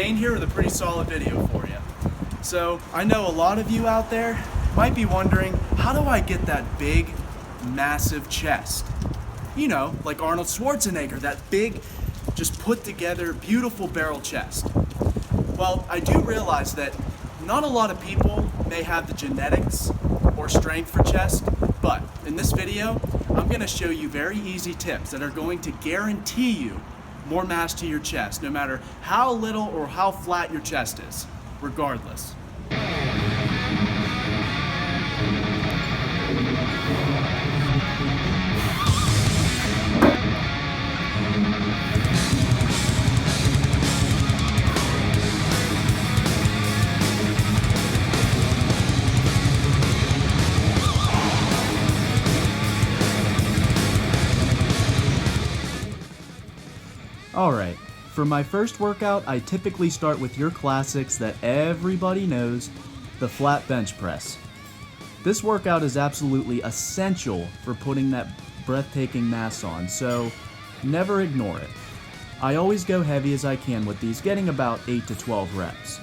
Dayne here with a pretty solid video for you. So I know a lot of you out there might be wondering, how do I get that big, massive chest? You know, like Arnold Schwarzenegger, that big, just put together, beautiful barrel chest. Well, I do realize that not a lot of people may have the genetics or strength for chest, but in this video, I'm going to show you very easy tips that are going to guarantee you more mass to your chest, no matter how little or how flat your chest is, regardless. Alright, for my first workout, I typically start with your classics that everybody knows, the flat bench press. This workout is absolutely essential for putting that breathtaking mass on, so never ignore it. I always go heavy as I can with these, getting about 8 to 12 reps.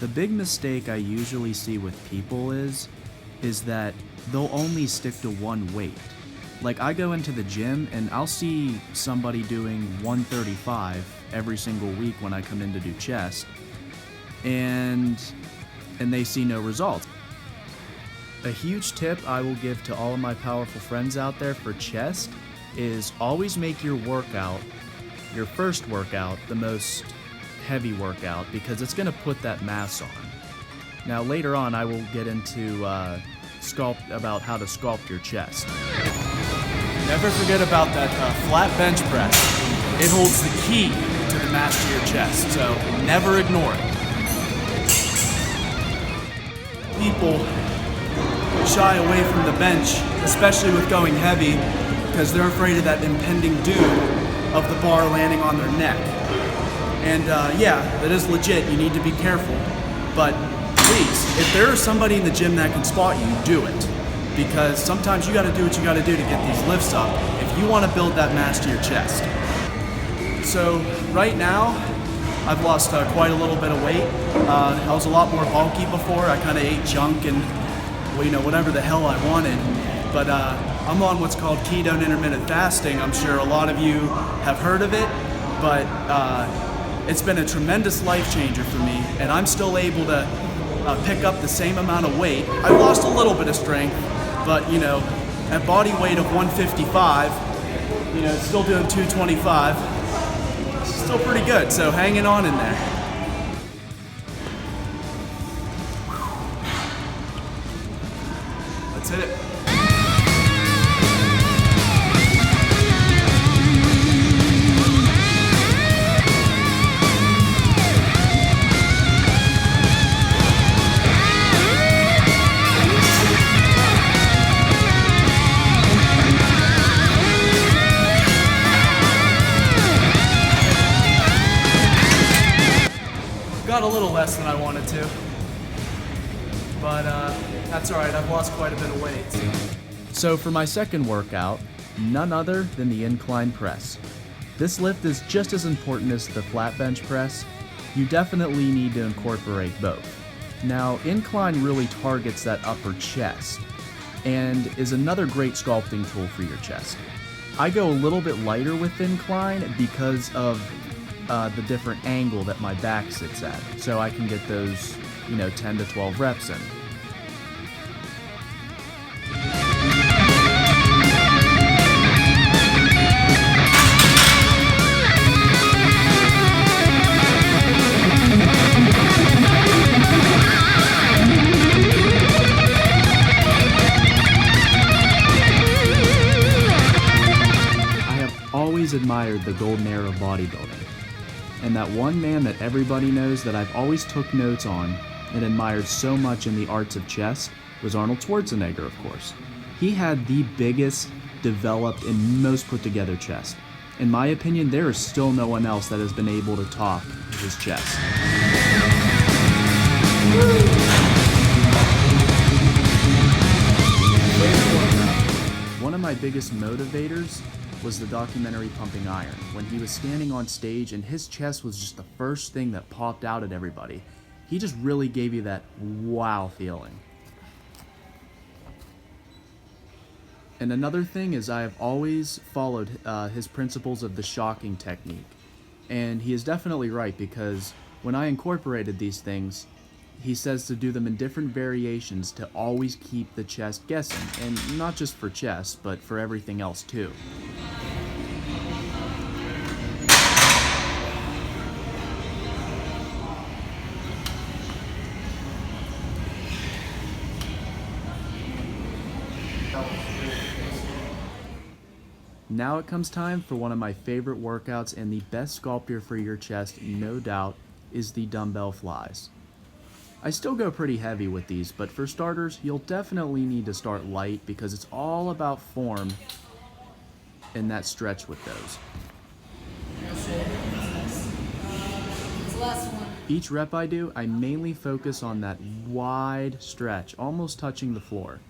The big mistake I usually see with people is that they'll only stick to one weight. Like, I go into the gym and I'll see somebody doing 135 every single week when I come in to do chest, and they see no results. A huge tip I will give to all of my powerful friends out there for chest is always make your workout, your first workout, the most heavy workout, because it's going to put that mass on. Now later on I will get into about how to sculpt your chest. Never forget about that flat bench press. It holds the key to the mass to your chest, so never ignore it. People shy away from the bench, especially with going heavy, because they're afraid of that impending doom of the bar landing on their neck. And yeah, that is legit, you need to be careful. But please, if there is somebody in the gym that can spot you, do it. Because sometimes you gotta do what you gotta do to get these lifts up if you wanna build that mass to your chest. So right now, I've lost quite a little bit of weight. I was a lot more bulky before. I kinda ate junk and, well, you know, whatever the hell I wanted. But I'm on what's called keto intermittent fasting. I'm sure a lot of you have heard of it, but it's been a tremendous life changer for me, and I'm still able to pick up the same amount of weight. I've lost a little bit of strength, but you know, at body weight of 155, you know, still doing 225, still pretty good, so hanging on in there. Let's hit it. Got a little less than I wanted to, but that's alright, I've lost quite a bit of weight. So for my second workout, none other than the incline press. This lift is just as important as the flat bench press. You definitely need to incorporate both. Now, incline really targets that upper chest and is another great sculpting tool for your chest. I go a little bit lighter with incline because of the different angle that my back sits at, so I can get those, you know, 10 to 12 reps in. I have always admired the golden era of bodybuilding. And that one man that everybody knows that I've always took notes on and admired so much in the arts of chest was Arnold Schwarzenegger, of course. He had the biggest, developed, and most put together chest. In my opinion, there is still no one else that has been able to top his chest. my biggest motivators was the documentary Pumping Iron, when he was standing on stage and his chest was just the first thing that popped out at everybody. He just really gave you that wow feeling. And another thing is I have always followed his principles of the shocking technique. And he is definitely right, because when I incorporated these things, he says to do them in different variations to always keep the chest guessing. And not just for chest, but for everything else too. Now it comes time for one of my favorite workouts, and the best sculptor for your chest, no doubt, is the dumbbell flies. I still go pretty heavy with these, but for starters, you'll definitely need to start light because it's all about form and that stretch with those. Each rep I do, I mainly focus on that wide stretch, almost touching the floor,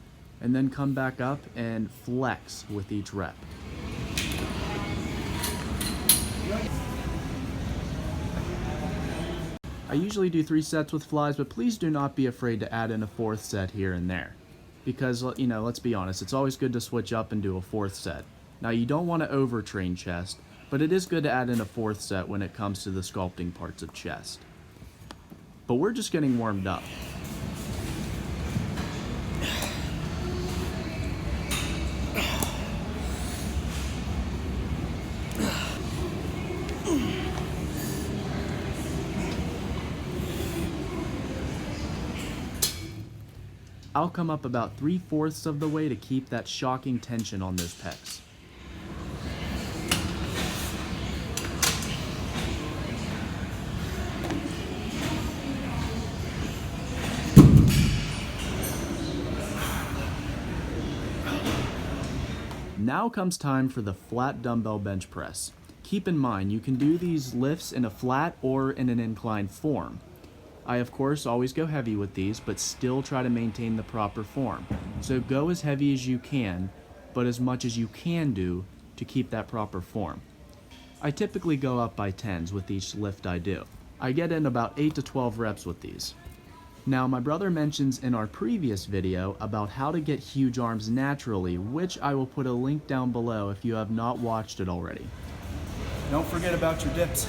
and then come back up and flex with each rep. I usually do 3 sets with flies, but please do not be afraid to add in a 4th set here and there. Because, you know, let's be honest, it's always good to switch up and do a 4th set. Now, you don't want to overtrain chest, but it is good to add in a 4th set when it comes to the sculpting parts of chest. But we're just getting warmed up. I'll come up about 3/4 of the way to keep that shocking tension on those pecs. Now comes time for the flat dumbbell bench press. Keep in mind, you can do these lifts in a flat or in an inclined form. I, of course, always go heavy with these, but still try to maintain the proper form. So go as heavy as you can, but as much as you can do to keep that proper form. I typically go up by 10s with each lift I do. I get in about 8 to 12 reps with these. Now, my brother mentions in our previous video about how to get huge arms naturally, which I will put a link down below if you have not watched it already. Don't forget about your dips.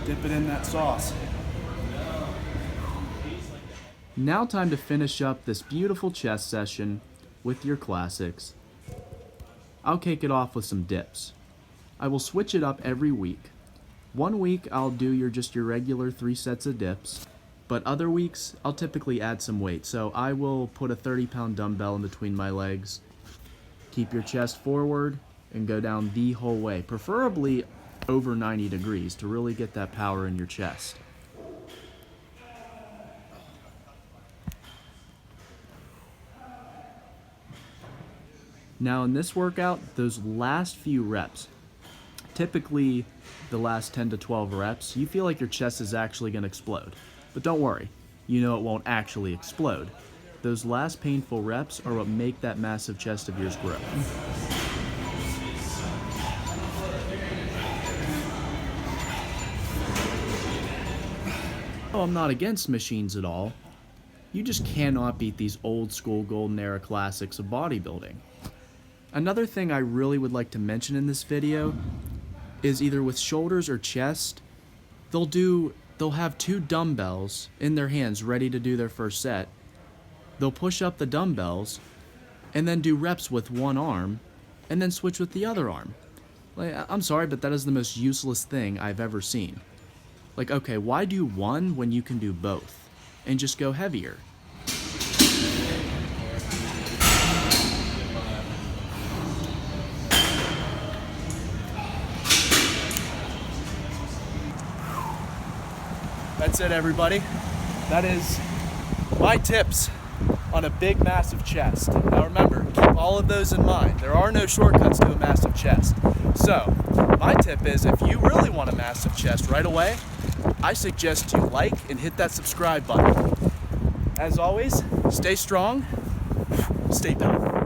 Dip it in that sauce. Now time to finish up this beautiful chest session with your classics. I'll kick it off with some dips. I will switch it up every week. One week I'll do just your regular 3 sets of dips, but other weeks I'll typically add some weight. So I will put a 30-pound dumbbell in between my legs, keep your chest forward, and go down the whole way, preferably over 90 degrees to really get that power in your chest. Now in this workout, those last few reps, typically the last 10 to 12 reps, you feel like your chest is actually going to explode. But don't worry, you know it won't actually explode. Those last painful reps are what make that massive chest of yours grow. Oh, I'm not against machines at all. You just cannot beat these old school golden era classics of bodybuilding. Another thing I really would like to mention in this video is either with shoulders or chest, they'll have 2 dumbbells in their hands ready to do their first set. They'll push up the dumbbells and then do reps with one arm and then switch with the other arm. Like, I'm sorry, but that is the most useless thing I've ever seen. Like, okay, why do one when you can do both and just go heavier? That's it, everybody. That is my tips on a big, massive chest. Now remember, keep all of those in mind. There are no shortcuts to a massive chest. So, my tip is if you really want a massive chest right away, I suggest you like and hit that subscribe button. As always, stay strong, stay powerful.